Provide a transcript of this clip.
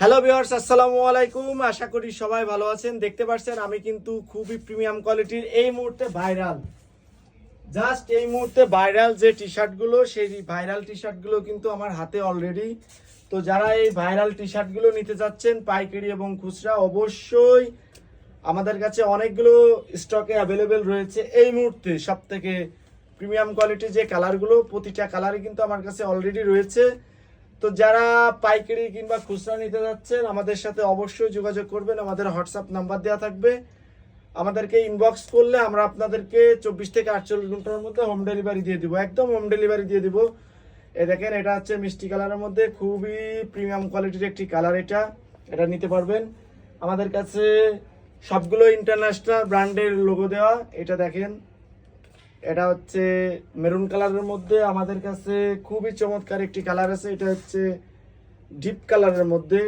Hello viewers, আসসালামু আলাইকুম। আশা করি সবাই ভালো আছেন। দেখতে পাচ্ছেন আমি কিন্তু খুবই প্রিমিয়াম কোয়ালিটির এই মুহূর্তে ভাইরাল যে টি শার্টগুলো, সেই ভাইরাল টি শার্টগুলো কিন্তু আমার হাতে অলরেডি। তো যারা এই ভাইরাল টি শার্টগুলো নিতে চাচ্ছেন পাইকারি এবং খুচরা, অবশ্যই আমাদের কাছে অনেকগুলো স্টকে অ্যাভেলেবেল রয়েছে। এই মুহূর্তে সব থেকে প্রিমিয়াম কোয়ালিটির যে কালারগুলো, প্রতিটা কালারই কিন্তু আমার কাছে অলরেডি রয়েছে। তো যারা পাইকারি কিংবা খুচরা নিতে যাচ্ছেন আমাদের সাথে অবশ্যই যোগাযোগ করবেন। আমাদের হোয়াটসঅ্যাপ নাম্বার দেওয়া থাকবে, আমাদেরকে ইনবক্স করলে আমরা আপনাদেরকে 24 থেকে 48 ঘন্টার মধ্যে হোম ডেলিভারি দিয়ে দিব, একদম হোম ডেলিভারি দিয়ে দিব। এই দেখেন, এটা হচ্ছে মিষ্টি কালারের মধ্যে খুবই প্রিমিয়াম কোয়ালিটির একটি কালার। এটা নিতে পারবেন। আমাদের কাছে সবগুলো ইন্টারন্যাশনাল ব্র্যান্ডের লোগো দেওয়া। এটা দেখেন, এটা হচ্ছে মেরুন কালারের মধ্যে। আমাদের কাছে খুবই চমৎকার একটি কালার আছে, এটা হচ্ছে ডিপ কালারের মধ্যে।